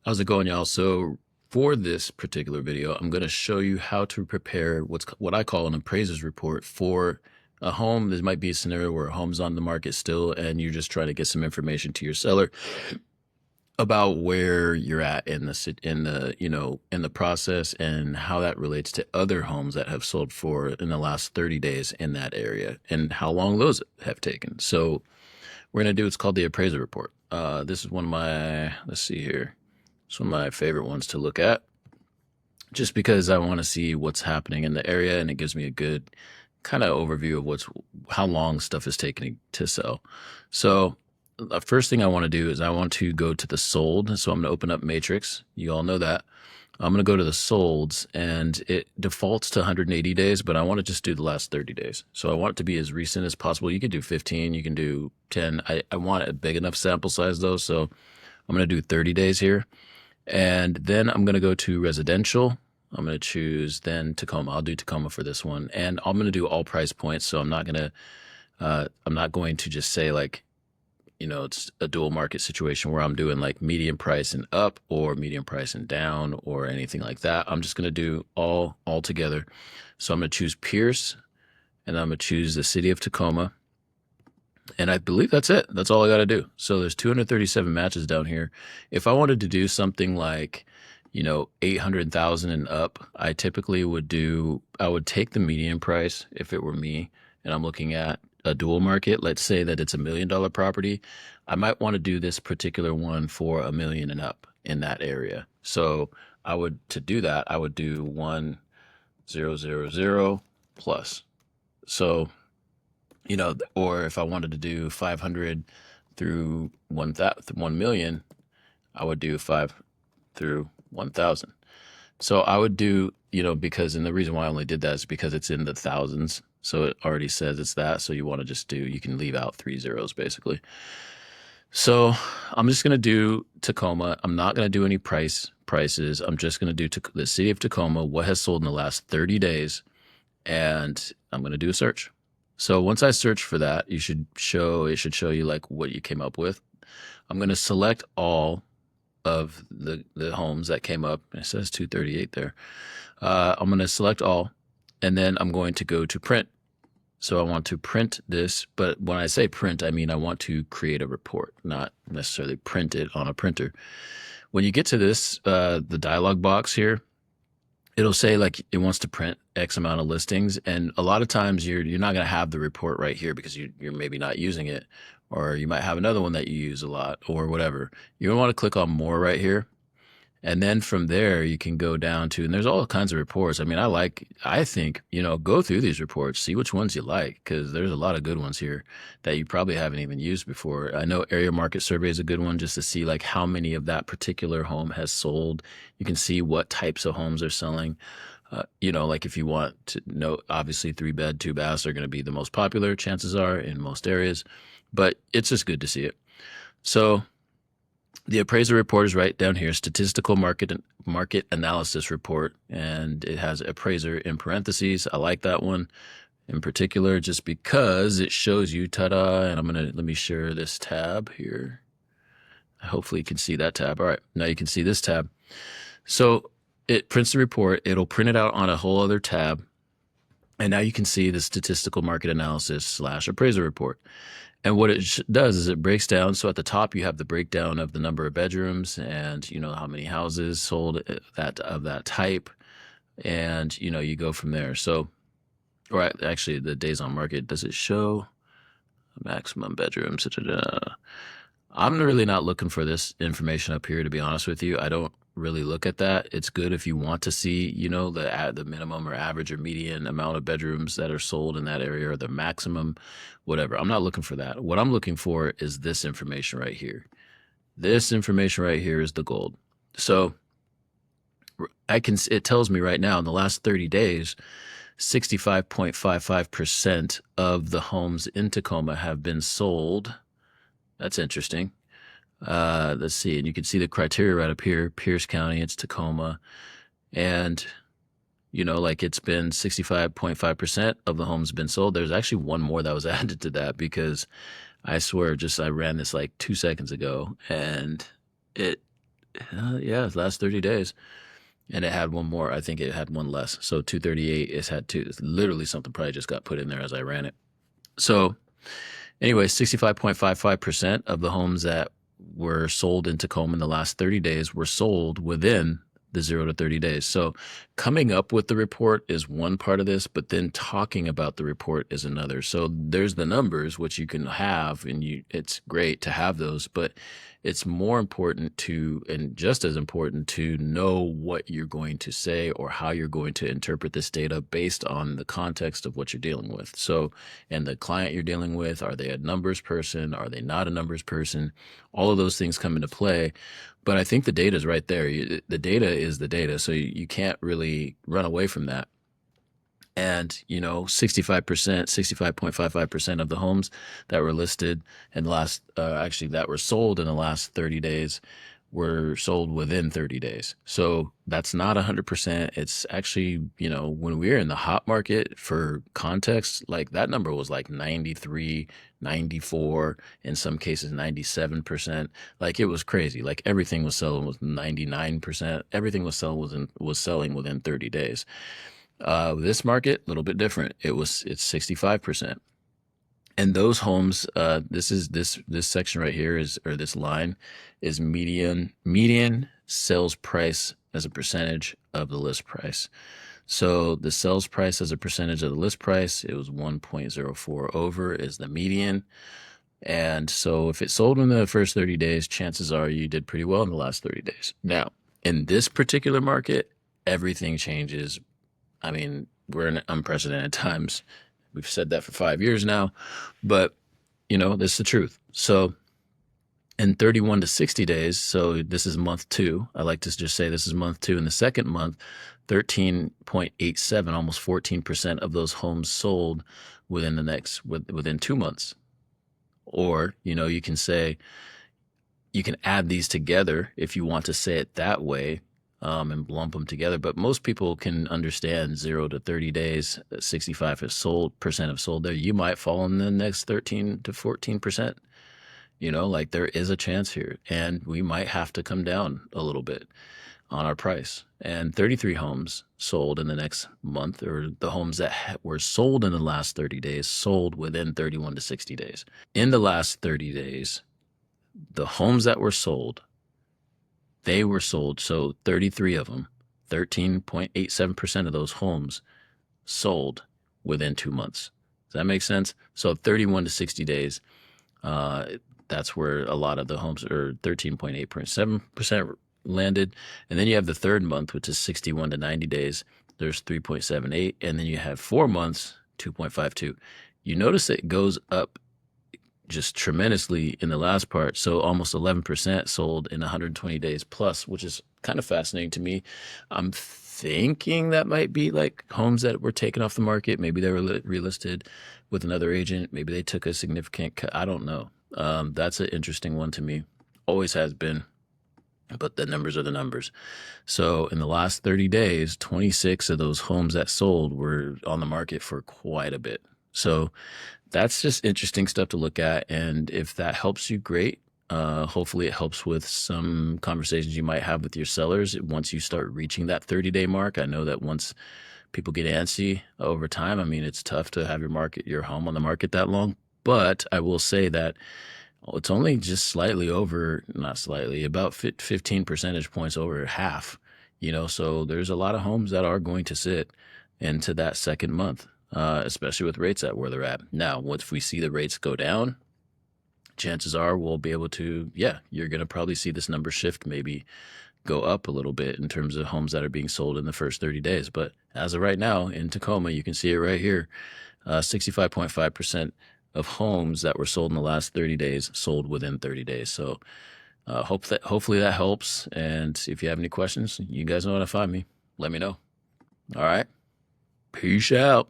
How's it going, y'all? So for this particular video, I'm going to show you how to prepare what I call an appraiser's report for a home. This might be a scenario where a home's on the market still, and you're just trying to get some information to your seller about where you're at in the process and how that relates to other homes that have sold for in the last 30 days in that area and how long those have taken. So we're going to do what's called the appraiser report. This is one of my, let's see here. It's one of my favorite ones to look at just because I want to see what's happening in the area, and it gives me a good kind of overview of how long stuff is taking to sell. So the first thing I want to do is I want to go to the sold. So I'm going to open up Matrix. You all know that. I'm going to go to the solds, and it defaults to 180 days, but I want to just do the last 30 days. So I want it to be as recent as possible. You can do 15, you can do 10. I want a big enough sample size though. So I'm going to do 30 days here. And then I'm going to go to residential. I'm going to choose then Tacoma. I'll do Tacoma for this one. And I'm going to do all price points. So I'm not going to just say like, it's a dual market situation where I'm doing like medium price and up or medium price and down or anything like that. I'm just going to do all together. So I'm going to choose Pierce, and I'm going to choose the city of Tacoma. And I believe that's it. That's all I got to do. So there's 237 matches down here. If I wanted to do something like, 800,000 and up, I typically would take the median price if it were me and I'm looking at a dual market. Let's say that it's $1 million property. I might want to do this particular one for $1 million and up in that area. So to do that, I would do 1,000 plus. So, or if I wanted to do 500 through 1 million, I would do 5 through 1,000. So I would do, because, and the reason why I only did that is because it's in the thousands. So it already says it's that. So you want to you can leave out 3 zeros basically. So I'm just going to do Tacoma. I'm not going to do any prices. I'm just going to do the city of Tacoma, what has sold in the last 30 days. And I'm going to do a search. So once I search for that, it should show you like what you came up with. I'm going to select all of the homes that came up. It says 238 there. I'm going to select all, and then I'm going to go to print. So I want to print this, but when I say print, I mean I want to create a report, not necessarily print it on a printer. When you get to this, the dialog box here, it'll say like it wants to print X amount of listings. And a lot of times you're not going to have the report right here because you're maybe not using it, or you might have another one that you use a lot or whatever. You're going to want to click on more right here. And then from there, you can go down to, and there's all kinds of reports. I mean, I think, go through these reports, see which ones you like, because there's a lot of good ones here that you probably haven't even used before. I know area market survey is a good one just to see like how many of that particular home has sold. You can see what types of homes are selling. Like if you want to know, obviously 3-bed, 2-baths are going to be the most popular, chances are, in most areas, but it's just good to see it. So the appraiser report is right down here, Statistical Market Analysis Report, and it has appraiser in parentheses. I like that one in particular just because it shows you, ta-da, and let me share this tab here. Hopefully you can see that tab. All right, now you can see this tab. So it prints the report. It'll print it out on a whole other tab, and now you can see the Statistical Market Analysis / appraiser report. And what it does is it breaks down. So at the top, you have the breakdown of the number of bedrooms and, how many houses sold of that type. And, you go from there. So, or actually the days on market, does it show maximum bedrooms? I'm really not looking for this information up here, to be honest with you. I don't really look at that. It's good if you want to see, the minimum or average or median amount of bedrooms that are sold in that area, or the maximum, whatever. I'm not looking for that. What I'm looking for is this information right here. This information right here is the gold. So it tells me right now in the last 30 days, 65.55% of the homes in Tacoma have been sold. That's interesting. Let's see, and you can see the criteria right up here, Pierce County, it's Tacoma. And, like it's been 65.5% of the homes been sold. There's actually one more that was added to that because I swear I ran this like 2 seconds ago, and it Yeah, last 30 days. And it had one more. I think it had one less. So 238 is had two. It's literally something probably just got put in there as I ran it. So anyway, 65.55% of the homes that were sold in Tacoma in the last 30 days were sold within the 0 to 30 days. So coming up with the report is one part of this, but then talking about the report is another. So there's the numbers, which you can have, and it's great to have those, but it's more important to, and just as important to know what you're going to say or how you're going to interpret this data based on the context of what you're dealing with. So, and the client you're dealing with, are they a numbers person? Are they not a numbers person? All of those things come into play. But I think the data is right there. The data is the data. So you can't really run away from that. And, 65%, 65.55% of the homes that were listed in the last, actually that were sold in the last 30 days were sold within 30 days. So that's not 100%. It's actually, when we were in the hot market, for context, like that number was like 93, 94, in some cases 97%. Like it was crazy. Like everything was selling with 99%. Everything was selling within 30 days. This market, a little bit different. It's 65%. And those homes, this section right here or this line is median sales price as a percentage of the list price. So the sales price as a percentage of the list price, it was 1.04 over is the median. And so if it sold in the first 30 days, chances are you did pretty well in the last 30 days. Now, in this particular market, everything changes. I mean, we're in unprecedented times. We've said that for 5 years now, but this is the truth. So in 31 to 60 days, so this is month 2. I like to just say this is month 2. In the second month, 13.87, almost 14% of those homes sold within 2 months. Or, you can say, you can add these together if you want to say it that way, and lump them together. But most people can understand 0 to 30 days, 65% have sold there. You might fall in the next 13 to 14%. Like there is a chance here, and we might have to come down a little bit on our price. And 33 homes sold in the next month, or the homes that were sold in the last 30 days sold within 31 to 60 days. In the last 30 days, the homes that were sold, they were sold. So 33 of them, 13.87% of those homes sold within 2 months. Does that make sense? So 31 to 60 days, that's where a lot of the homes, or 13.87% landed. And then you have the third month, which is 61 to 90 days. There's 3.78. And then you have 4 months, 2.52. You notice it goes up just tremendously in the last part. So almost 11% sold in 120 days plus, which is kind of fascinating to me. I'm thinking that might be like homes that were taken off the market. Maybe they were relisted with another agent. Maybe they took a significant cut. I don't know. That's an interesting one to me. Always has been, but the numbers are the numbers. So in the last 30 days, 26 of those homes that sold were on the market for quite a bit. So that's just interesting stuff to look at. And if that helps you, great. Hopefully it helps with some conversations you might have with your sellers once you start reaching that 30-day mark. I know that once people get antsy over time, I mean, it's tough to have your home on the market that long. But I will say that it's only just slightly over, not slightly, about 15 percentage points over half, so there's a lot of homes that are going to sit into that second month, especially with rates at where they're at. Now, once we see the rates go down, chances are we'll be able to, you're going to probably see this number shift, maybe go up a little bit in terms of homes that are being sold in the first 30 days. But as of right now in Tacoma, you can see it right here, 65.5% of homes that were sold in the last 30 days sold within 30 days. So hopefully that helps. And if you have any questions, you guys know how to find me. Let me know. All right. Peace out.